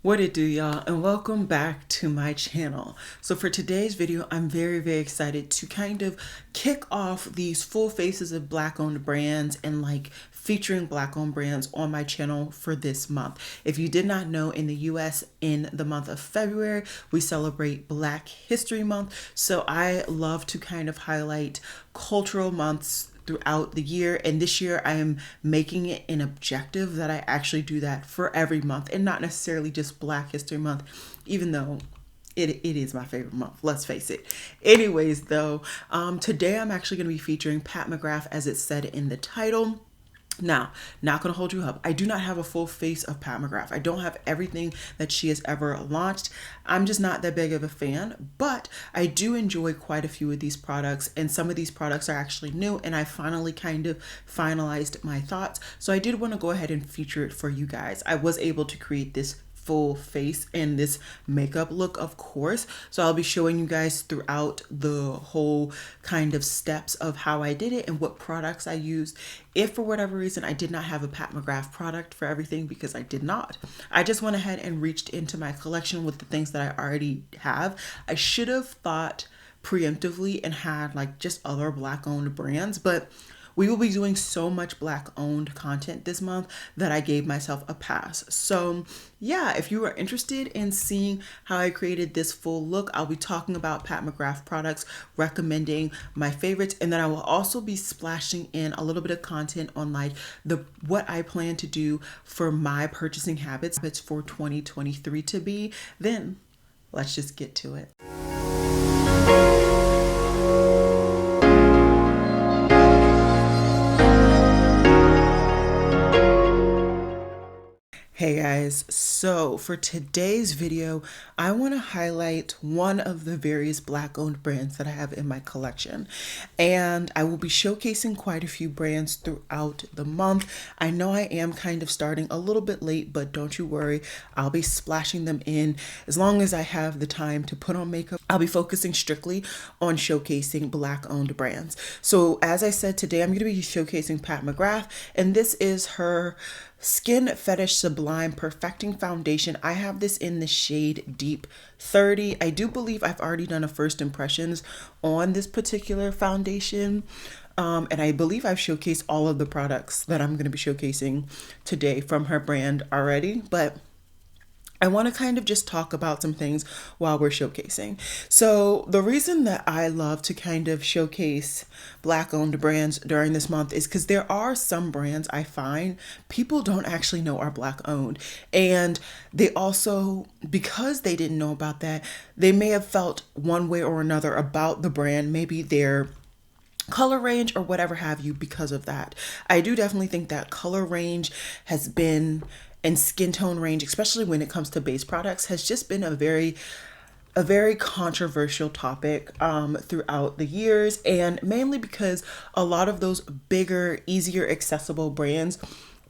What it do, y'all, and welcome back to my channel. So for today's video, I'm very excited to kind of kick off these full faces of black owned brands and like featuring black owned brands on my channel for this month. If you did not know, in the US in the month of February, we celebrate Black History Month. So I love to kind of highlight cultural months throughout the year, and this year I am making it an objective that I actually do that for every month and not necessarily just Black History Month, even though it is my favorite month, let's face it. Anyways though, today I'm actually going to be featuring Pat McGrath, as it said in the title. Now, not going to hold you up. I do not have a full face of Pat McGrath. I don't have everything that she has ever launched. I'm just not that big of a fan, but I do enjoy quite a few of these products, and some of these products are actually new, and I finally kind of finalized my thoughts. So I did want to go ahead and feature it for you guys. I was able to create this full face and this makeup look, of course, so I'll be showing you guys throughout the whole kind of steps of how I did it and what products I used. If for whatever reason I did not have a Pat McGrath product for everything, because I did not, I just went ahead and reached into my collection with the things that I already have. I should have thought preemptively and had like just other black owned brands, but we will be doing so much black owned content this month that I gave myself a pass. So yeah, if you are interested in seeing how I created this full look, I'll be talking about Pat McGrath products, recommending my favorites, and then I will also be splashing in a little bit of content on like what I plan to do for my purchasing habits for 2023 to be. Then let's just get to it. Hey guys, so for today's video, I want to highlight one of the various black owned brands that I have in my collection, and I will be showcasing quite a few brands throughout the month. I know I am kind of starting a little bit late, but don't you worry, I'll be splashing them in as long as I have the time to put on makeup. I'll be focusing strictly on showcasing black owned brands. So as I said, today I'm going to be showcasing Pat McGrath, and this is her Skin Fetish Sublime Perfecting Foundation. I have this in the shade Deep 30. I do believe I've already done a first impressions on this particular foundation. And I believe I've showcased all of the products that I'm going to be showcasing today from her brand already, but I want to kind of just talk about some things while we're showcasing. So the reason that I love to kind of showcase black owned brands during this month is because there are some brands I find people don't actually know are black owned. And they also, because they didn't know about that, they may have felt one way or another about the brand, maybe their color range or whatever have you, because of that. I do definitely think that color range has been, and skin tone range, especially when it comes to base products, has just been a very controversial topic throughout the years, and mainly because a lot of those bigger, easier accessible brands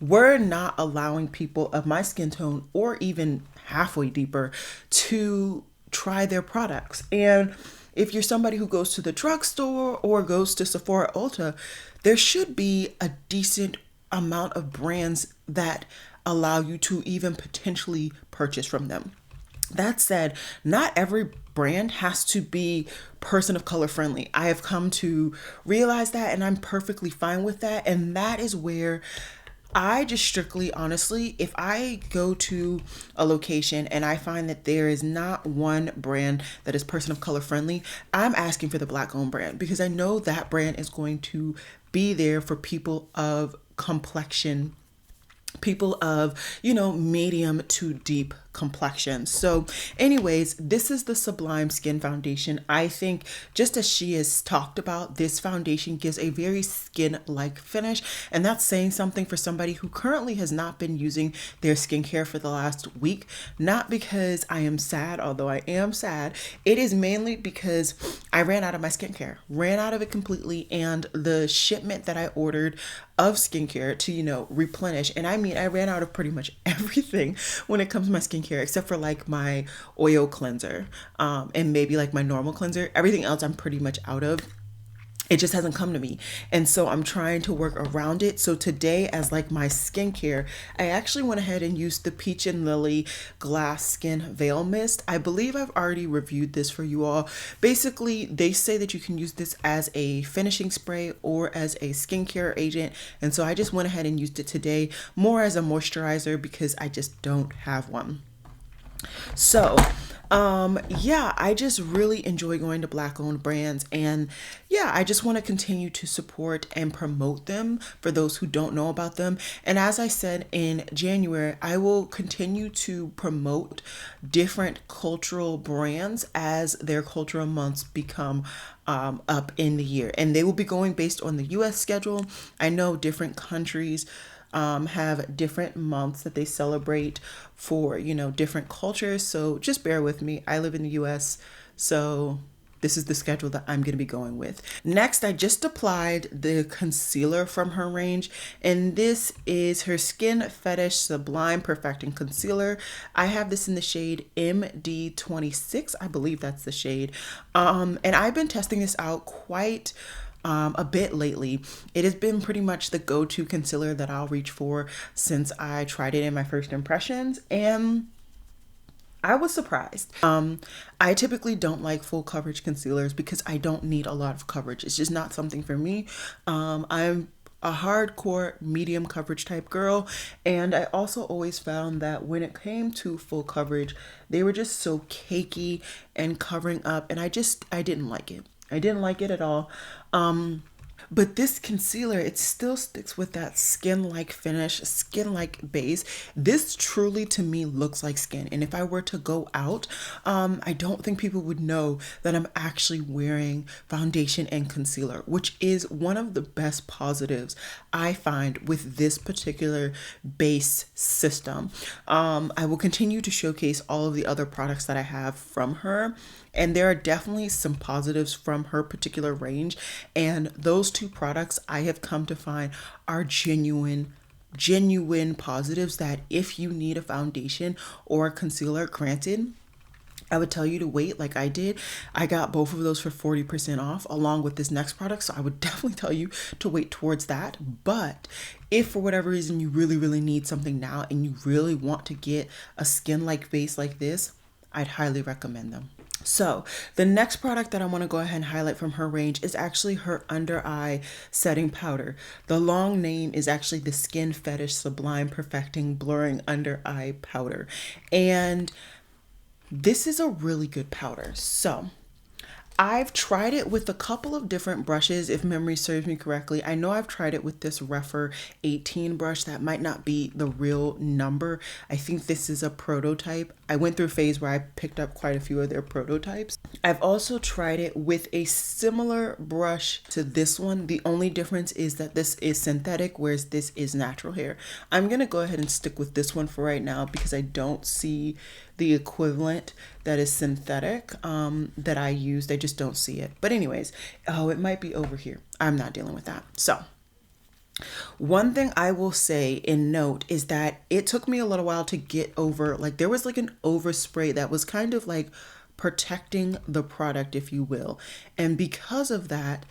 were not allowing people of my skin tone or even halfway deeper to try their products. And if you're somebody who goes to the drugstore or goes to Sephora Ulta, there should be a decent amount of brands that allow you to even potentially purchase from them. That said, not every brand has to be person of color friendly. I have come to realize that, and I'm perfectly fine with that. And that is where I just strictly, honestly, if I go to a location and I find that there is not one brand that is person of color friendly, I'm asking for the black owned brand, because I know that brand is going to be there for people of complexion, people of, medium to deep complexion. So anyways, this is the Sublime Skin Foundation. I think, just as she has talked about, this foundation gives a very skin-like finish, and that's saying something for somebody who currently has not been using their skincare for the last week. Not because I am sad, although I am sad. It is mainly because I ran out of my skincare, ran out of it completely, and the shipment that I ordered of skincare to, replenish, and I mean, I ran out of pretty much everything when it comes to my skincare, except for like my oil cleanser, and maybe like my normal cleanser. Everything else I'm pretty much out of. It just hasn't come to me. And so I'm trying to work around it. So today, as like my skincare, I actually went ahead and used the Peach and Lily Glass Skin Veil Mist. I believe I've already reviewed this for you all. Basically, they say that you can use this as a finishing spray or as a skincare agent. And so I just went ahead and used it today more as a moisturizer because I just don't have one. So yeah, I just really enjoy going to black owned brands, and yeah, I just want to continue to support and promote them for those who don't know about them. And as I said in January, I will continue to promote different cultural brands as their cultural months become up in the year, and they will be going based on the US schedule. I know different countries have different months that they celebrate for, you know, different cultures. So just bear with me. I live in the US, so this is the schedule that I'm going to be going with. Next, I just applied the concealer from her range, and this is her Skin Fetish Sublime Perfecting Concealer. I have this in the shade MD26. I believe that's the shade. And I've been testing this out quite a bit lately. It has been pretty much the go-to concealer that I'll reach for since I tried it in my first impressions, and I was surprised. I typically don't like full coverage concealers because I don't need a lot of coverage. It's just not something for me. I'm a hardcore medium coverage type girl, and I also always found that when it came to full coverage, they were just so cakey and covering up, and I didn't like it. I didn't like it at all. But this concealer, it still sticks with that skin-like finish, skin-like base. This truly, to me, looks like skin. And if I were to go out, I don't think people would know that I'm actually wearing foundation and concealer, which is one of the best positives I find with this particular base system. I will continue to showcase all of the other products that I have from her, and there are definitely some positives from her particular range. And those two products I have come to find are genuine positives that if you need a foundation or a concealer, granted, I would tell you to wait like I did. I got both of those for 40% off along with this next product. So I would definitely tell you to wait towards that. But if for whatever reason you really need something now and you really want to get a skin-like base like this, I'd highly recommend them. So the next product that I want to go ahead and highlight from her range is actually her under eye setting powder. The long name is actually the Skin Fetish Sublime Perfecting Blurring Under Eye Powder. And this is a really good powder. So I've tried it with a couple of different brushes, if memory serves me correctly. I know I've tried it with this Rephr 18 brush. That might not be the real number. I think this is a prototype. I went through a phase where I picked up quite a few of their prototypes. I've also tried it with a similar brush to this one. The only difference is that this is synthetic, whereas this is natural hair. I'm going to go ahead and stick with this one for right now because I don't see the equivalent that is synthetic that I used. I just don't see it. But anyways, oh, it might be over here. I'm not dealing with that. So one thing I will say and note is that it took me a little while to get over, like there was like an overspray that was kind of like protecting the product, if you will. And because of that,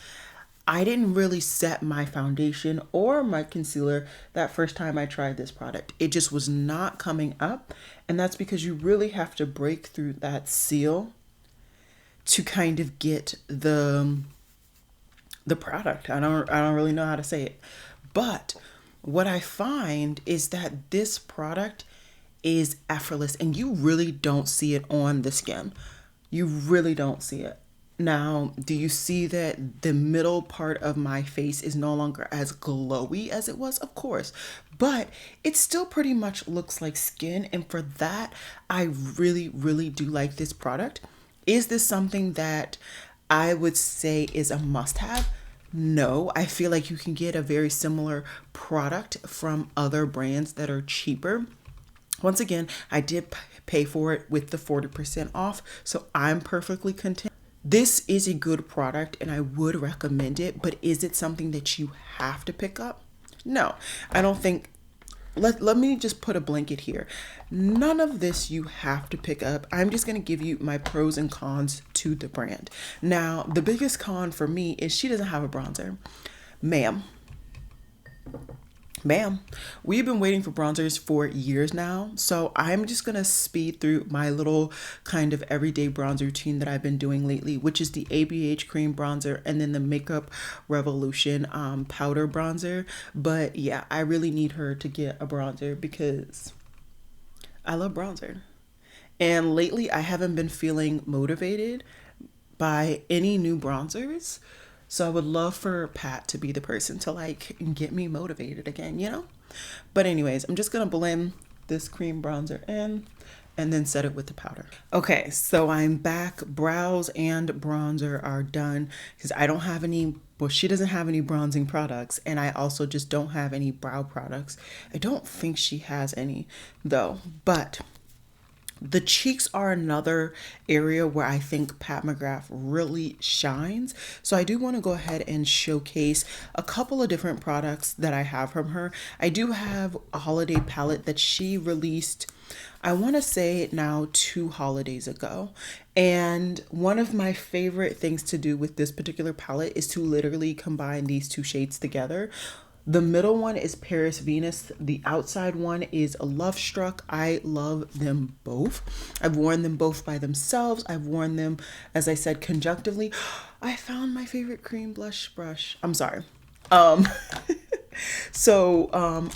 I didn't really set my foundation or my concealer that first time I tried this product. It just was not coming up. And that's because you really have to break through that seal to kind of get the product. I don't really know how to say it. But what I find is that this product is effortless and you really don't see it on the skin. You really don't see it. Now, do you see that the middle part of my face is no longer as glowy as it was? Of course, but it still pretty much looks like skin. And for that, I really do like this product. Is this something that I would say is a must-have? No, I feel like you can get a very similar product from other brands that are cheaper. Once again, I did pay for it with the 40% off, so I'm perfectly content. This is a good product and I would recommend it, but is it something that you have to pick up? No, I don't think let me just put a blanket here. None of this you have to pick up. I'm just going to give you my pros and cons to the brand. Now, the biggest con for me is she doesn't have a bronzer. Ma'am, we've been waiting for bronzers for years now, so I'm just gonna speed through my little kind of everyday bronzer routine that I've been doing lately, which is the ABH cream bronzer and then the Makeup Revolution powder bronzer. But yeah, I really need her to get a bronzer because I love bronzer. And lately I haven't been feeling motivated by any new bronzers. So I would love for Pat to be the person to like get me motivated again, you know? But anyways, I'm just gonna blend this cream bronzer in and then set it with the powder. Okay, so I'm back. Brows and bronzer are done because I don't have any, well, she doesn't have any bronzing products, and I also just don't have any brow products. I don't think she has any though, but the cheeks are another area where I think Pat McGrath really shines. So I do want to go ahead and showcase a couple of different products that I have from her. I do have a holiday palette that she released, I want to say now 2 holidays ago. And one of my favorite things to do with this particular palette is to literally combine these 2 shades together. The middle one is Paris Venus. The outside one is a Love Struck. I love them both. I've worn them both by themselves. I've worn them, as I said, conjunctively. I found my favorite cream blush brush. I'm sorry.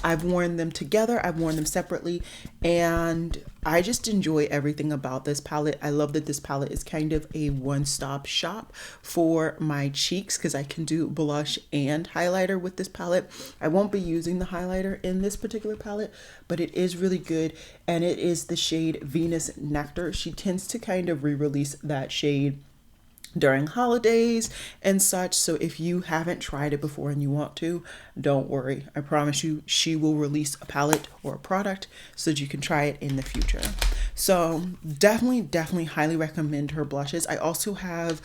I've worn them together, I've worn them separately, and I just enjoy everything about this palette. I love that this palette is kind of a one-stop shop for my cheeks because I can do blush and highlighter with this palette. I won't be using the highlighter in this particular palette, but it is really good, and it is the shade Venus Nectar. She tends to kind of re-release that shade during holidays and such. So if you haven't tried it before and you want to, don't worry. I promise you she will release a palette or a product so that you can try it in the future. So definitely highly recommend her blushes. I also have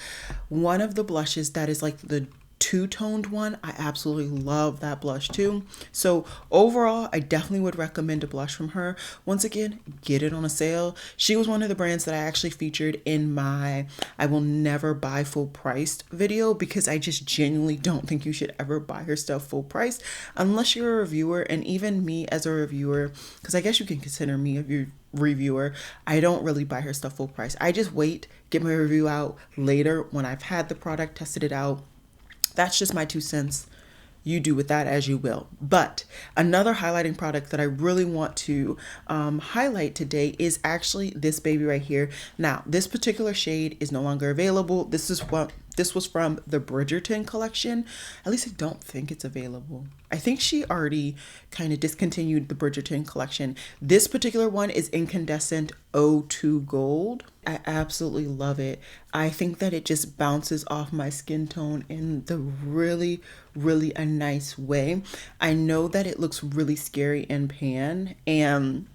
one of the blushes that is like the two-toned one. I absolutely love that blush too. So overall, I definitely would recommend a blush from her. Once again, get it on a sale. She was one of the brands that I actually featured in my I will never buy full priced video because I just genuinely don't think you should ever buy her stuff full price unless you're a reviewer. And even me as a reviewer, because I guess you can consider me a reviewer, I don't really buy her stuff full price. I just wait, get my review out later when I've had the product, tested it out. That's just my 2 cents. You do with that as you will. But another highlighting product that I really want to highlight today is actually this baby right here. Now, this particular shade is no longer available. This was from the Bridgerton collection. At least I don't think it's available. I think she already kind of discontinued the Bridgerton collection. This particular one is Incandescent 02 Gold. I absolutely love it. I think that it just bounces off my skin tone in the really a nice way. I know that it looks really scary in pan, and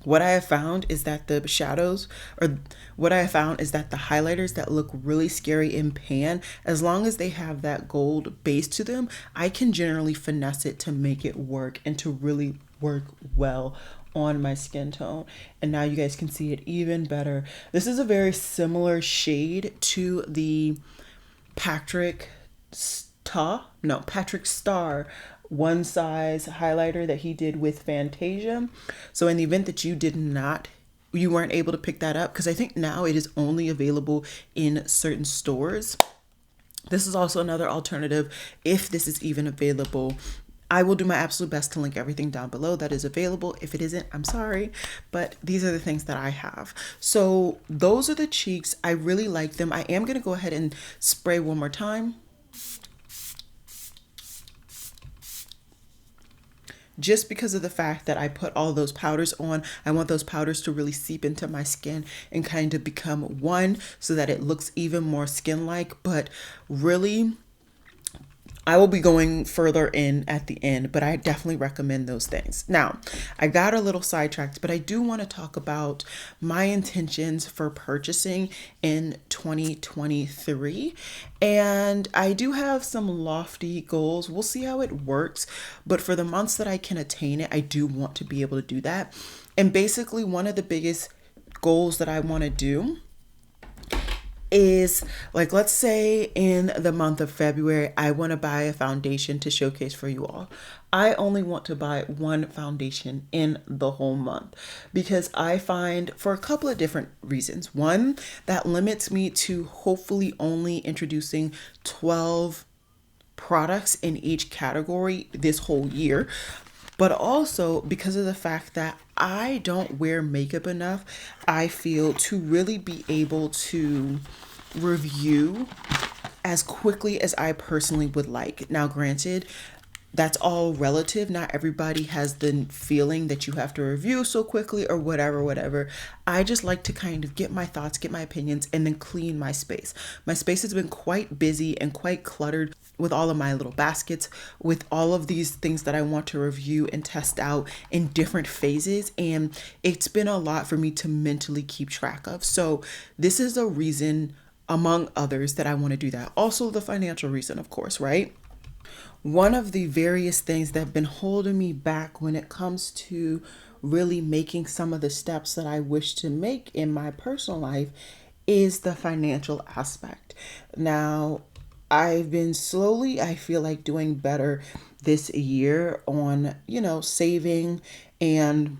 what I have found is that the shadows, or what I have found is that the highlighters that look really scary in pan, as long as they have that gold base to them, I can generally finesse it to make it work and to really work well on my skin tone. And now you guys can see it even better. This is a very similar shade to the Patrick Star one size highlighter that he did with Fantasia. So in the event that you weren't able to pick that up, because I think now it is only available in certain stores. This is also another alternative if this is even available. I will do my absolute best to link everything down below that is available. If it isn't, I'm sorry, but these are the things that I have. So those are the cheeks. I really like them. I am going to go ahead and spray one more time, just because of the fact that I put all those powders on. I want those powders to really seep into my skin and kind of become one so that it looks even more skin-like. But really, I will be going further in at the end, but I definitely recommend those things. Now, I got a little sidetracked, but I do want to talk about my intentions for purchasing in 2023. And I do have some lofty goals. We'll see how it works, but for the months that I can attain it, I do want to be able to do that. And basically, one of the biggest goals that I want to do is, like, let's say in the month of February, I want to buy a foundation to showcase for you all. I only want to buy one foundation in the whole month because I find, for a couple of different reasons. One, that limits me to hopefully only introducing 12 products in each category this whole year. But also because of the fact that I don't wear makeup enough, I feel, to really be able to review as quickly as I personally would like. Now, granted, that's all relative. Not everybody has the feeling that you have to review so quickly or whatever. I just like to kind of get my thoughts, get my opinions, and then clean my space. My space has been quite busy and quite cluttered with all of my little baskets, with all of these things that I want to review and test out in different phases. And it's been a lot for me to mentally keep track of. So this is a reason, among others, that I want to do that. Also the financial reason, of course, right? One of the various things that have been holding me back when it comes to really making some of the steps that I wish to make in my personal life is the financial aspect. Now, I've been slowly, I feel like, doing better this year on, saving and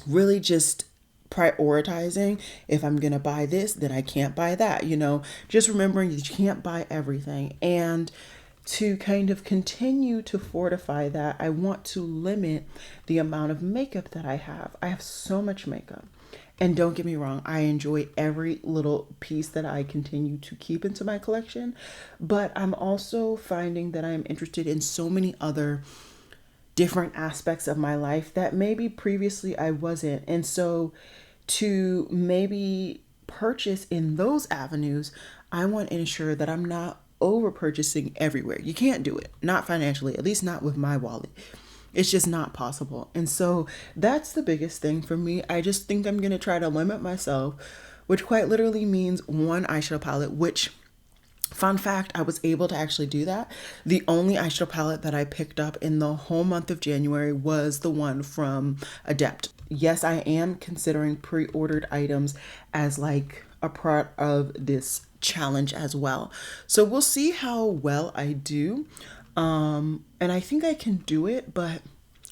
really just prioritizing. If I'm going to buy this, then I can't buy that, just remembering that you can't buy everything. And to kind of continue to fortify that, I want to limit the amount of makeup that I have. I have so much makeup. And don't get me wrong, I enjoy every little piece that I continue to keep into my collection. But I'm also finding that I'm interested in so many other different aspects of my life that maybe previously I wasn't. And so to maybe purchase in those avenues, I want to ensure that I'm not over purchasing everywhere. You can't do it, not financially, at least not with my wallet. It's just not possible. And so that's the biggest thing for me. I just think I'm going to try to limit myself, which quite literally means one eyeshadow palette, which, fun fact, I was able to actually do that. The only eyeshadow palette that I picked up in the whole month of January was the one from Adept. Yes, I am considering pre-ordered items as like a part of this challenge as well. So we'll see how well I do. And I think I can do it, but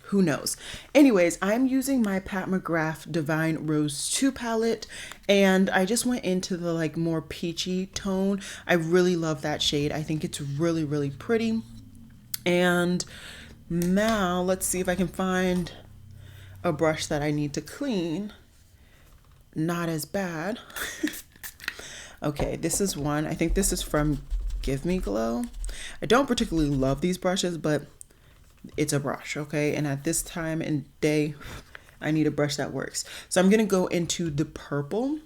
who knows? Anyways, I'm using my Pat McGrath Divine Rose 2 palette, and I just went into the like more peachy tone. I really love that shade. I think it's really, really pretty. And now let's see if I can find a brush that I need to clean. Not as bad. Okay, this is one. I think this is from Give Me Glow. I don't particularly love these brushes, but it's a brush, okay? And at this time and day, I need a brush that works. So I'm going to go into the purple,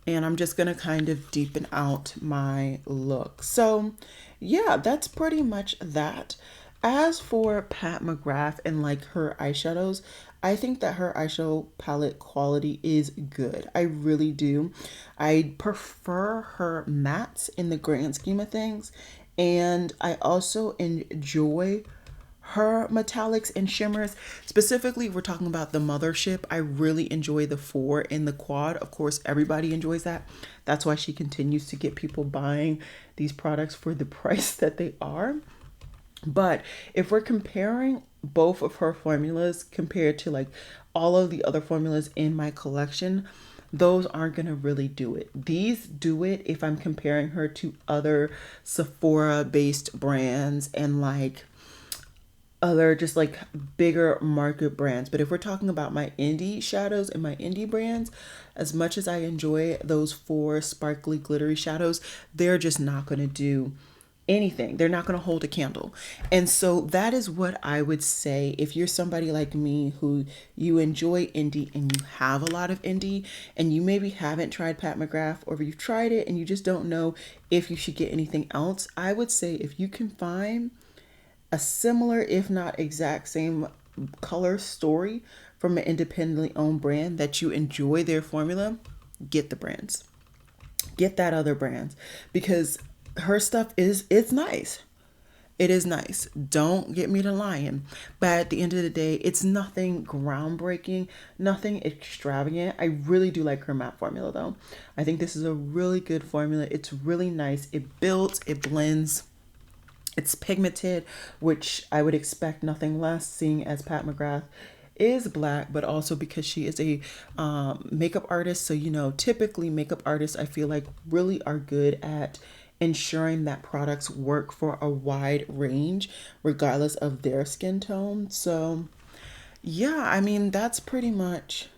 and I'm just going to kind of deepen out my look. So yeah, that's pretty much that. As for Pat McGrath and like her eyeshadows, I think that her eyeshadow palette quality is good. I really do. I prefer her mattes in the grand scheme of things. And I also enjoy her metallics and shimmers. Specifically, we're talking about the mothership. I really enjoy the 4 in the quad. Of course, everybody enjoys that. That's why she continues to get people buying these products for the price that they are. But if we're comparing both of her formulas compared to like all of the other formulas in my collection, those aren't going to really do it. These do it if I'm comparing her to other Sephora based brands and like other just like bigger market brands. But if we're talking about my indie shadows and my indie brands, as much as I enjoy those 4 sparkly glittery shadows, they're just not going to do anything. They're not going to hold a candle. And so that is what I would say if you're somebody like me who you enjoy indie and you have a lot of indie and you maybe haven't tried Pat McGrath, or if you've tried it and you just don't know if you should get anything else. I would say if you can find a similar, if not exact same color story from an independently owned brand that you enjoy their formula, get the brands. Get that other brands, because her stuff it's nice. It is nice. Don't get me to lying. But at the end of the day, it's nothing groundbreaking, nothing extravagant. I really do like her matte formula though. I think this is a really good formula. It's really nice. It builds, it blends. It's pigmented, which I would expect nothing less, seeing as Pat McGrath is black, but also because she is a makeup artist. So, you know, typically makeup artists, I feel like, really are good at ensuring that products work for a wide range, regardless of their skin tone. So, yeah, I mean, that's pretty much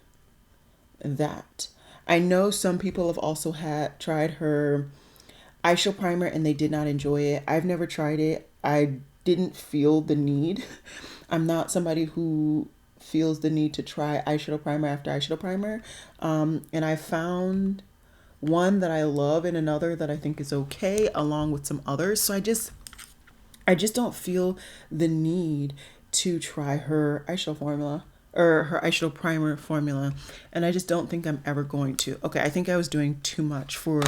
that. I know some people have also tried her eyeshadow primer and they did not enjoy it. I've never tried it. I didn't feel the need. I'm not somebody who feels the need to try eyeshadow primer after eyeshadow primer. And I found one that I love and another that I think is okay, along with some others. So I just don't feel the need to try her eyeshadow formula or her eyeshadow primer formula. And I just don't think I'm ever going to. Okay, I think I was doing too much for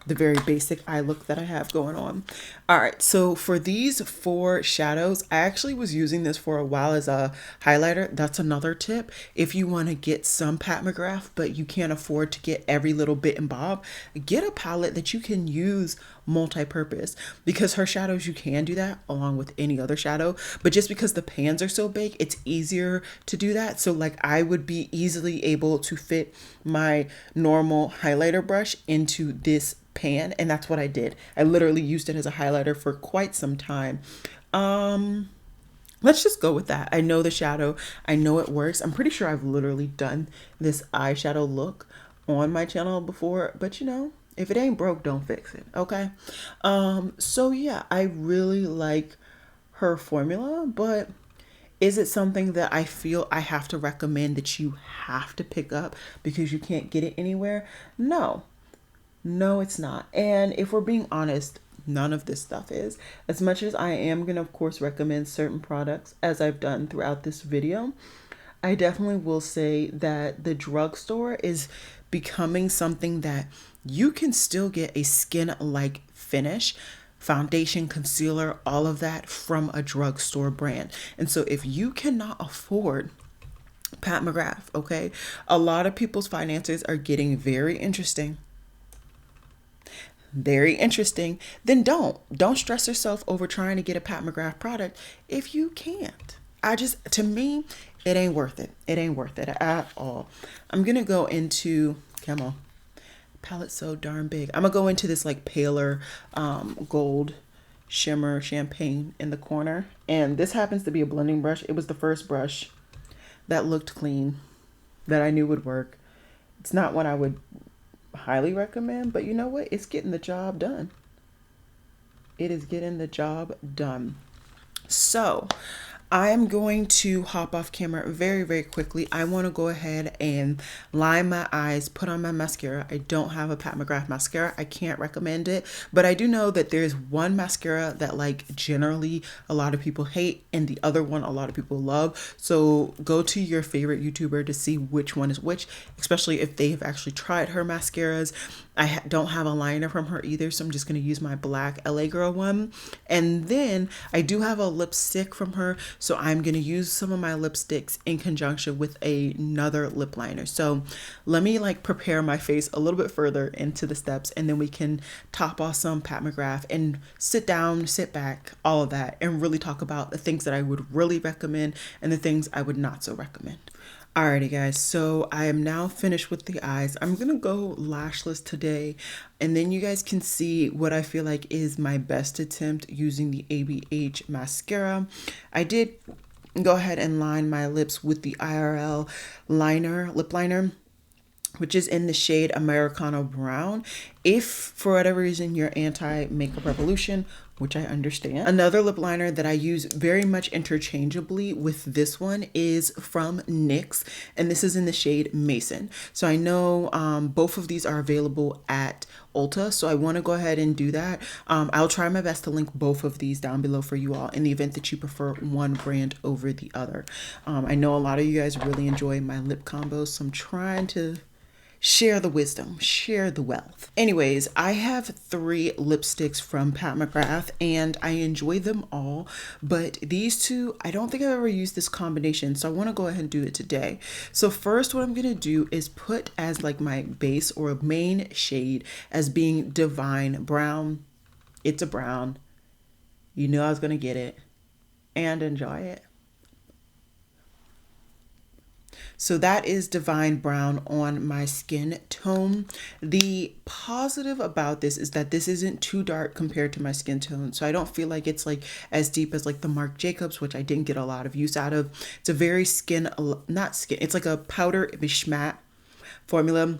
the very basic eye look that I have going on. All right, so for these 4 shadows, I actually was using this for a while as a highlighter. That's another tip. If you want to get some Pat McGrath, but you can't afford to get every little bit and bob, get a palette that you can use multi-purpose, because her shadows, you can do that along with any other shadow, but just because the pans are so big, it's easier to do that. So like I would be easily able to fit my normal highlighter brush into this pan, and that's what I did. I literally used it as a highlighter for quite some time. Let's just go with that. I know the shadow, I know it works. I'm pretty sure I've literally done this eyeshadow look on my channel before, but you know, if it ain't broke, don't fix it. Okay. So yeah, I really like her formula, but is it something that I feel I have to recommend that you have to pick up because you can't get it anywhere? No. No, it's not. And if we're being honest, none of this stuff is. As much as I am going to, of course, recommend certain products, as I've done throughout this video, I definitely will say that the drugstore is becoming something that you can still get a skin-like finish, foundation, concealer, all of that from a drugstore brand. And so if you cannot afford Pat McGrath, okay, a lot of people's finances are getting very interesting, then don't stress yourself over trying to get a Pat McGrath product if you can't. To me, it ain't worth it. It ain't worth it at all. I'm gonna go into, come on, palette's so darn big. I'm gonna go into this like paler gold shimmer champagne in the corner, and this happens to be a blending brush. It was the first brush that looked clean, that I knew would work. It's not one I would highly recommend, but you know what? It's getting the job done. It is getting the job done. So I'm going to hop off camera very, very quickly. I want to go ahead and line my eyes, put on my mascara. I don't have a Pat McGrath mascara. I can't recommend it, but I do know that there's one mascara that like generally a lot of people hate and the other one a lot of people love. So go to your favorite YouTuber to see which one is which, especially if they have actually tried her mascaras. I don't have a liner from her either, so I'm just going to use my black LA Girl one. And then I do have a lipstick from her, so I'm going to use some of my lipsticks in conjunction with another lip liner. So let me like prepare my face a little bit further into the steps, and then we can top off some Pat McGrath and sit down, sit back, all of that, and really talk about the things that I would really recommend and the things I would not so recommend. Alrighty guys, so I am now finished with the eyes. I'm gonna go lashless today, and then you guys can see what I feel like is my best attempt using the ABH mascara. I did go ahead and line my lips with the IRL lip liner, which is in the shade Americano Brown. If for whatever reason you're anti makeup revolution, which I understand. Another lip liner that I use very much interchangeably with this one is from NYX, and this is in the shade Mason. So I know both of these are available at Ulta, so I want to go ahead and do that. I'll try my best to link both of these down below for you all in the event that you prefer one brand over the other. I know a lot of you guys really enjoy my lip combos, so I'm trying to share the wisdom, share the wealth. Anyways, I have 3 lipsticks from Pat McGrath and I enjoy them all, but these two, I don't think I've ever used this combination, so I want to go ahead and do it today. So first, what I'm going to do is put as like my base or main shade as being Divine Brown. It's a brown. You know I was going to get it and enjoy it. So that is Divine Brown on my skin tone. The positive about this is that this isn't too dark compared to my skin tone. So I don't feel like it's like as deep as like the Marc Jacobs, which I didn't get a lot of use out of. It's a very it's like a powder matte formula.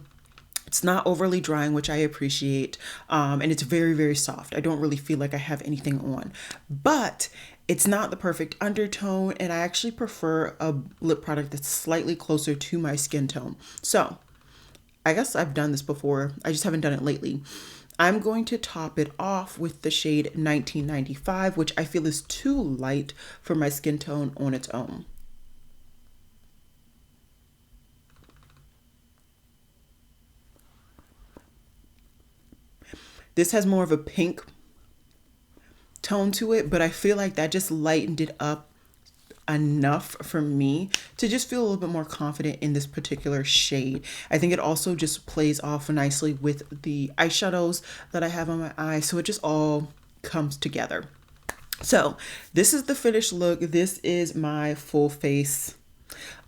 It's not overly drying, which I appreciate. And it's very, very soft. I don't really feel like I have anything on. But it's not the perfect undertone, and I actually prefer a lip product that's slightly closer to my skin tone. So I guess I've done this before. I just haven't done it lately. I'm going to top it off with the shade 1995, which I feel is too light for my skin tone on its own. This has more of a pink tone to it, but I feel like that just lightened it up enough for me to just feel a little bit more confident in this particular shade. I think it also just plays off nicely with the eyeshadows that I have on my eyes, so it just all comes together. So this is the finished look. This is my full face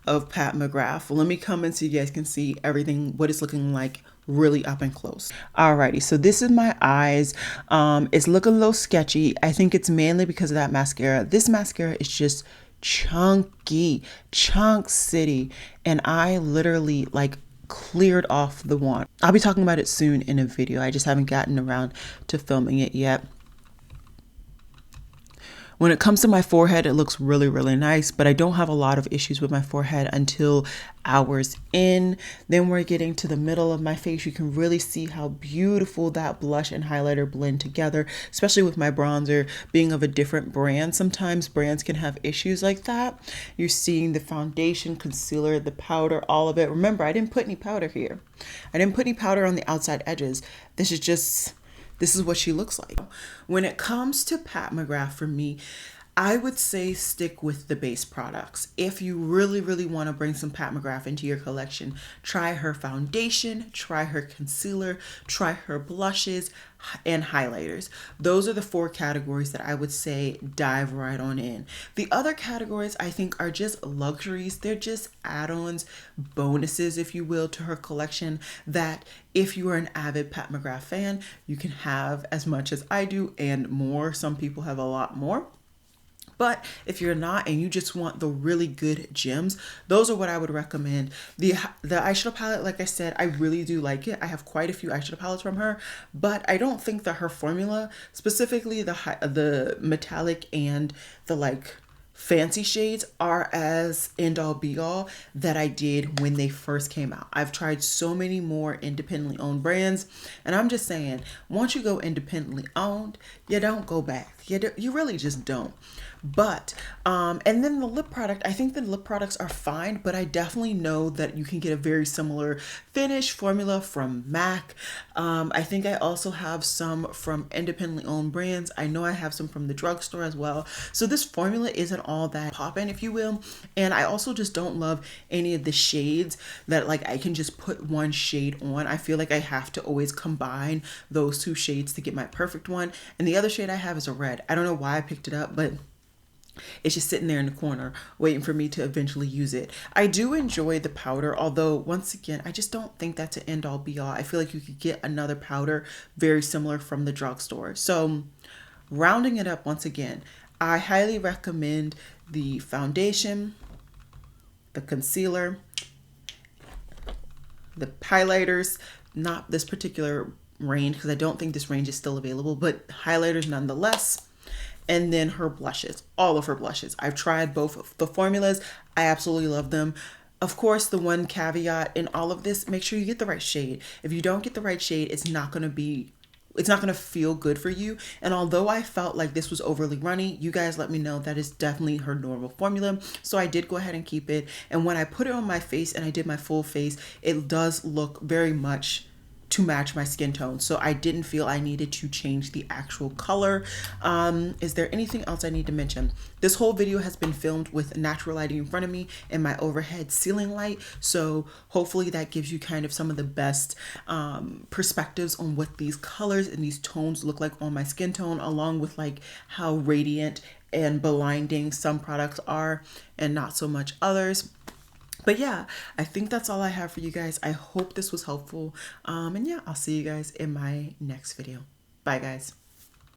of Pat McGrath. Let me come in so you guys can see everything, what it's looking like really up and close. Alrighty, so this is my eyes. It's looking a little sketchy. I think it's mainly because of that mascara. This mascara is just chunky, chunk city, and I literally like cleared off the wand. I'll be talking about it soon in a video. I just haven't gotten around to filming it yet. When it comes to my forehead, it looks really, really nice, but I don't have a lot of issues with my forehead until hours in. Then we're getting to the middle of my face. You can really see how beautiful that blush and highlighter blend together, especially with my bronzer being of a different brand. Sometimes brands can have issues like that. You're seeing the foundation, concealer, the powder, all of it. Remember, I didn't put any powder here. I didn't put any powder on the outside edges. This is what she looks like. When it comes to Pat McGrath, for me, I would say stick with the base products. If you really, really want to bring some Pat McGrath into your collection, try her foundation, try her concealer, try her blushes and highlighters. Those are the 4 categories that I would say dive right on in. The other categories I think are just luxuries. They're just add-ons, bonuses, if you will, to her collection that if you are an avid Pat McGrath fan, you can have as much as I do and more. Some people have a lot more. But if you're not and you just want the really good gems, those are what I would recommend. The eyeshadow palette, like I said, I really do like it. I have quite a few eyeshadow palettes from her, but I don't think that her formula, specifically the metallic and the like fancy shades, are as end all be all that I did when they first came out. I've tried so many more independently owned brands, and I'm just saying, once you go independently owned, you don't go back. You really just don't. But and then the lip product, I think the lip products are fine, but I definitely know that you can get a very similar finish formula from MAC. I think I also have some from independently owned brands. I know I have some from the drugstore as well. So this formula isn't all that poppin', if you will. And I also just don't love any of the shades that like I can just put one shade on. I feel like I have to always combine those 2 shades to get my perfect one. And the other shade I have is a red. I don't know why I picked it up, but it's just sitting there in the corner waiting for me to eventually use it. I do enjoy the powder, although once again, I just don't think that's an end all be all. I feel like you could get another powder very similar from the drugstore. So rounding it up once again, I highly recommend the foundation, the concealer, the highlighters, not this particular range because I don't think this range is still available, but highlighters nonetheless. And then her blushes, all of her blushes. I've tried both of the formulas. I absolutely love them. Of course, the one caveat in all of this, make sure you get the right shade. If you don't get the right shade, it's not going to feel good for you. And although I felt like this was overly runny, you guys let me know that is definitely her normal formula. So I did go ahead and keep it. And when I put it on my face and I did my full face, it does look very much to match my skin tone. So I didn't feel I needed to change the actual color. Is there anything else I need to mention? This whole video has been filmed with natural lighting in front of me and my overhead ceiling light. So hopefully that gives you kind of some of the best perspectives on what these colors and these tones look like on my skin tone, along with like how radiant and blinding some products are and not so much others. But yeah, I think that's all I have for you guys. I hope this was helpful. And yeah, I'll see you guys in my next video. Bye, guys.